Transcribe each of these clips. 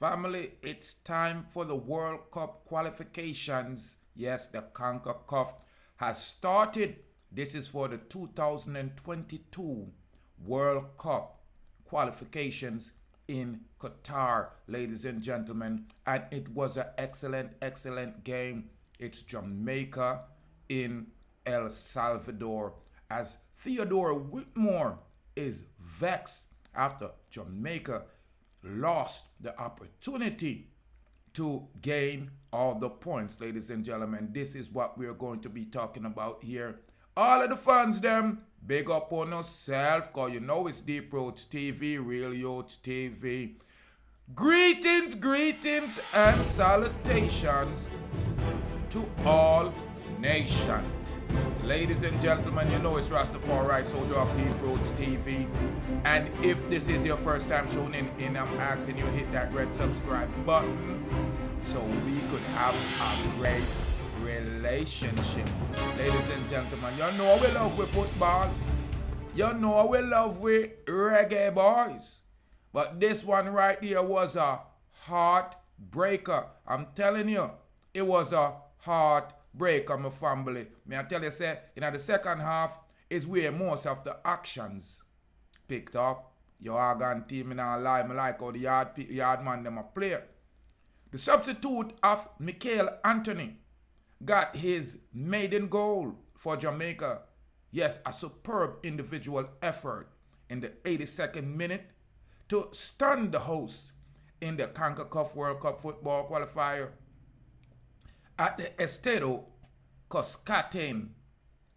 Family, it's time for the World Cup qualifications. Yes, the Concacaf has started. This is for the 2022 World Cup qualifications in Qatar, ladies and gentlemen. And it was an excellent, excellent game. It's Jamaica in El Salvador as Theodore Whitmore is vexed after Jamaica lost the opportunity to gain all the points, ladies and gentlemen. This is what we're going to be talking about here. All of the fans, them, big up on yourself, because you know it's Deep Roads TV, Real Youth TV. Greetings, greetings, and salutations to all nations. Ladies and gentlemen, you know it's Rastafari, soldier of Deep Roads TV. And if this is your first time tuning in, I'm asking you hit that red subscribe button so we could have a great relationship. Ladies and gentlemen, you know we love with football. You know we love with Reggae Boyz. But this one right here was a heartbreaker. I'm telling you, it was a heartbreaker, my family. May I tell you, say, in the second half is where most of the actions picked up. Your Organ team in our lie, I like how the yard man them a play. The substitute of Michail Antonio got his maiden goal for Jamaica. Yes, a superb individual effort in the 82nd minute to stun the host in the Concacaf World Cup football qualifier at the Estadio Cuscatlán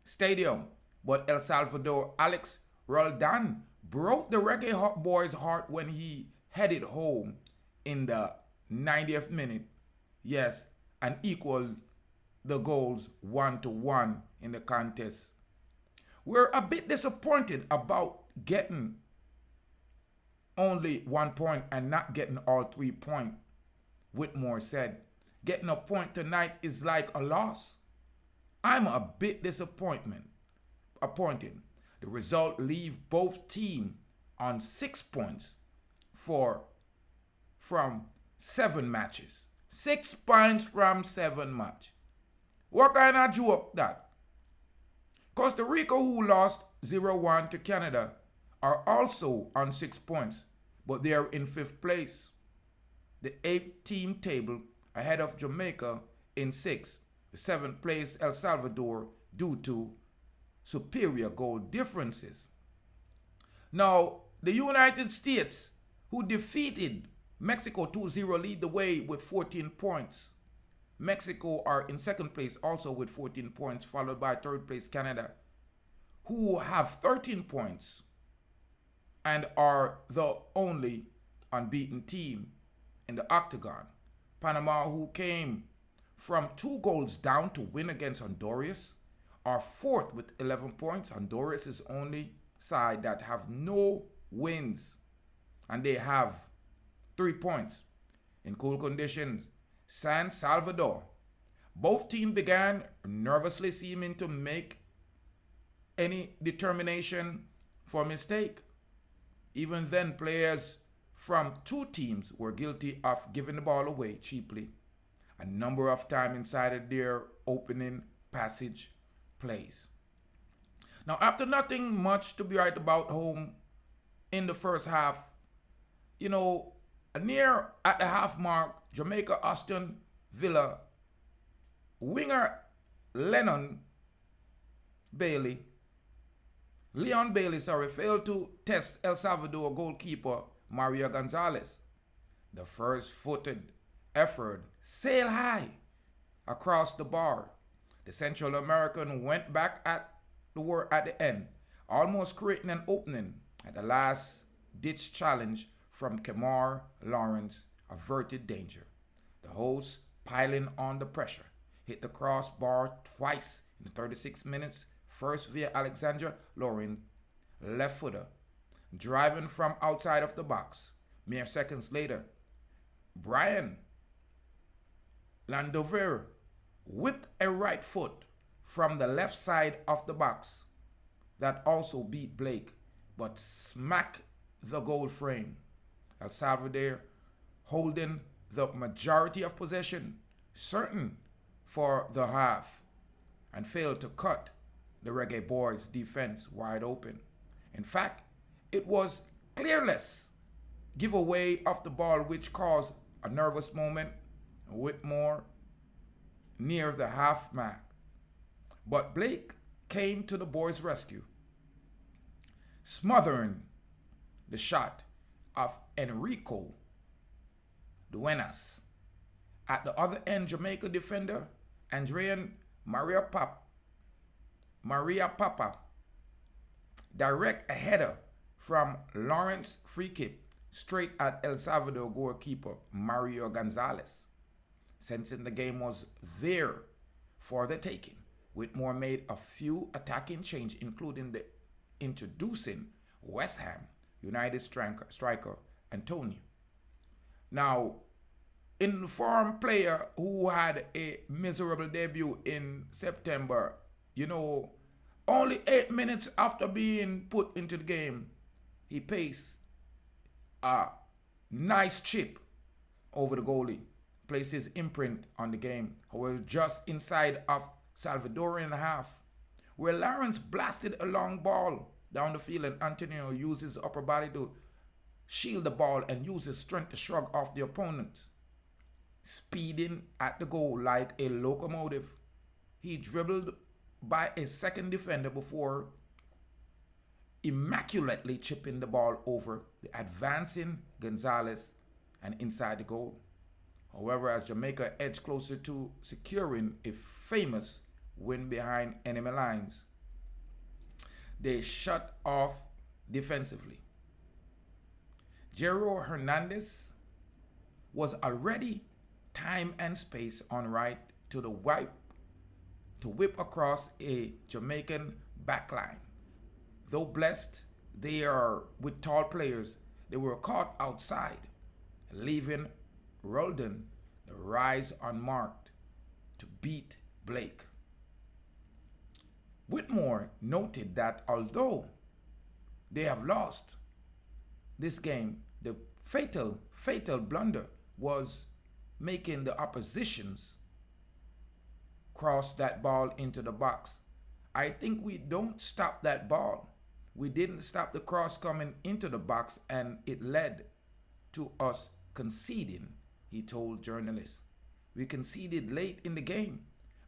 Stadium. But El Salvador Alex Roldan broke the Reggae Boyz' heart when he headed home in the 90th minute. Yes, and equaled the goals 1-1 in the contest. We're a bit disappointed about getting only 1 point and not getting all 3 points. Whitmore said, getting a point tonight is like a loss. I'm a bit disappointed. The result leaves both teams on 6 points from 7 matches. 6 points from 7 matches. What kind of joke that? Costa Rica, who lost 0-1 to Canada, are also on 6 points, but they are in 5th place. The 8-team table ahead of Jamaica in 6th. The 7th place El Salvador due to superior goal differences. Now, the United States, who defeated Mexico 2-0, lead the way with 14 points. Mexico are in 2nd place also with 14 points, followed by 3rd place Canada, who have 13 points and are the only unbeaten team in the octagon. Panama, who came from 2 goals down to win against Honduras, are 4th with 11 points. Honduras is only side that have no wins, and they have 3 points. In cool conditions, San Salvador. Both teams began nervously, seeming to make any determination for mistake. Even then, players from 2 teams were guilty of giving the ball away cheaply a number of times inside their opening passage plays. Now, after nothing much to be right about home in the first half, near at the half mark, Jamaica Aston Villa winger Leon Bailey failed to test El Salvador goalkeeper Mario Gonzalez. The first-footed effort sailed high across the bar. The Central American went back at the end, almost creating an opening at the last-ditch challenge from Kemar Lawrence averted danger. The hosts, piling on the pressure, hit the crossbar twice in the 36 minutes, first via Alexander Lauren, left footer, driving from outside of the box. Mere seconds later, Brian Landover whipped a right foot from the left side of the box that also beat Blake, but smacked the goal frame. El Salvador holding the majority of possession, certain for the half, and failed to cut the Reggae Boyz defense wide open. In fact, it was clearless giveaway of the ball which caused a nervous moment. Whitmore near the half mark. But Blake came to the boys' rescue, smothering the shot of Enrico Duenas. At the other end, Jamaica defender Andrean Maria Papa direct a header from Lawrence free kick straight at El Salvador goalkeeper Mario Gonzalez. Sensing the game was there for the taking, Whitmore made a few attacking changes, including the introducing West Ham United striker Antonio. Now, informed player who had a miserable debut in September, only 8 minutes after being put into the game, he paced a nice chip over the goalie, placed his imprint on the game. However, just inside of Salvadorian half, where Lawrence blasted a long ball down the field and Antonio used his upper body to shield the ball and used his strength to shrug off the opponent. Speeding at the goal like a locomotive, he dribbled by a second defender before immaculately chipping the ball over the advancing Gonzalez and inside the goal. However, as Jamaica edged closer to securing a famous win behind enemy lines, they shut off defensively. Jero Hernandez was already time and space on right to whip across a Jamaican backline. Though blessed they are with tall players, they were caught outside, leaving Roldan the rise unmarked to beat Blake. Whitmore noted that although they have lost this game, the fatal blunder was making the oppositions cross that ball into the box. I think we don't stop that ball. We didn't stop the cross coming into the box, and it led to us conceding, he told journalists. We conceded late in the game,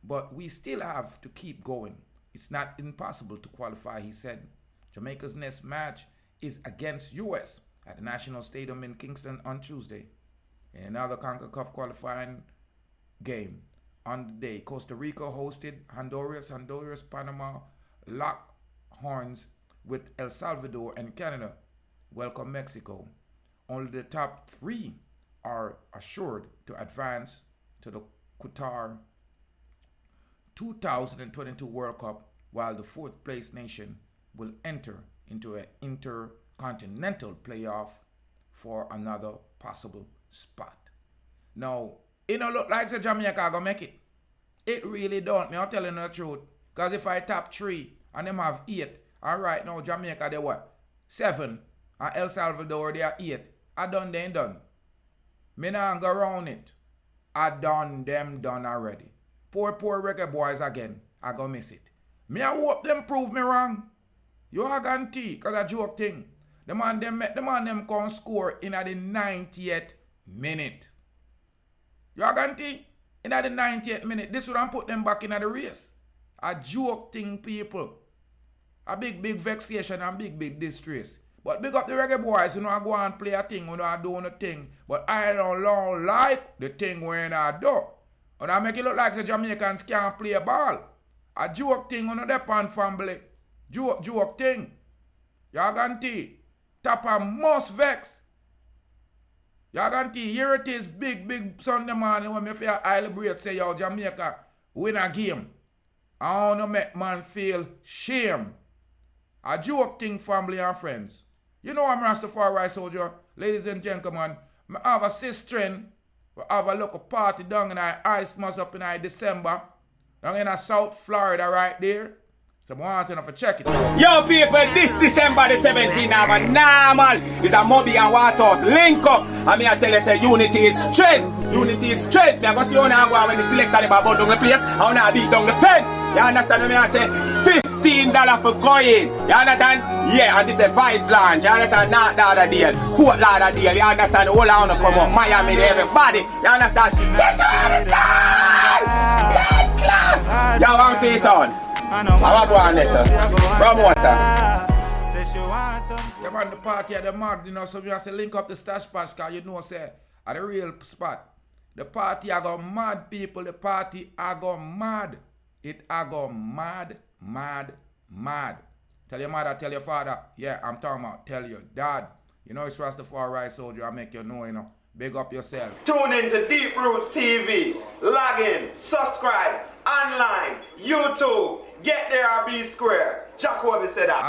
but we still have to keep going. It's not impossible to qualify, he said. Jamaica's next match is against US at the National Stadium in Kingston on Tuesday. In another Concacaf qualifying game on the day, Costa Rica hosted Honduras, Panama locked horns with El Salvador, and Canada welcome Mexico. Only the top 3 are assured to advance to the Qatar 2022 World Cup, while the 4th place nation will enter into an intercontinental playoff for another possible spot. Now, it don't look like Jamaica gonna make it. It really don't. Me, I'm telling you the truth. Because if I top 3 and them have 8, all right, now Jamaica they what? 7. And El Salvador they are 8. I done them done. Me not go around it. I done them done already. Poor Reggae Boyz again. I gonna miss it. Me I hope them prove me wrong. You are guarantee, cause a joke thing. The man them can score in at the 90th minute. You are guarantee? In at the 90th minute. This would put them back in the race. A joke thing, people. A big vexation and big distress. But big up the Reggae Boyz, go and play a thing, do a thing. But I don't like the thing when I do. And I make it look like the Jamaicans can't play a ball. A joke thing on the pan family. Joke thing. You guarantee. Tapa must vex. You guarantee. Here it is, big Sunday morning when me feel celebrate say, yo, Jamaica win a game. I want to make man feel shame. A joke thing, family and friends. You know I'm Rastafari soldier. Ladies and gentlemen, I have a sister. We have a local party down in our Ice Moss up in December. Down in South Florida right there. So I want to check it. Yo people, this December the 17th have a normal. It's a Moby and Waters link up. I mean I tell you say unity is strength. Unity is strength. I go see you now when the selector them about down the place. I wanna beat down the fence. You understand me? I say $15 for going. You understand? Yeah, and this is a Vibes Lounge. You understand? Not the other deal. Fort Lauderdale. You understand? All I wanna come up. Miami, everybody. You understand? Get on the side! Get clap! You want to this on? I'm go on this, promoter. Yeah, man, the party at the mad, you know, so we have to link up the stash patch, because you know, say, at the real spot. The party I go mad, people. The party I go mad. It I go mad, mad, mad. Tell your mother, tell your father. Yeah, I'm talking about, tell your dad. You know, it's Rastafari soldier, I make you know, you know. Big up yourself. Tune in to Deep Roots TV. Log in, subscribe, online, YouTube. Get there or be square. Jacoby said that.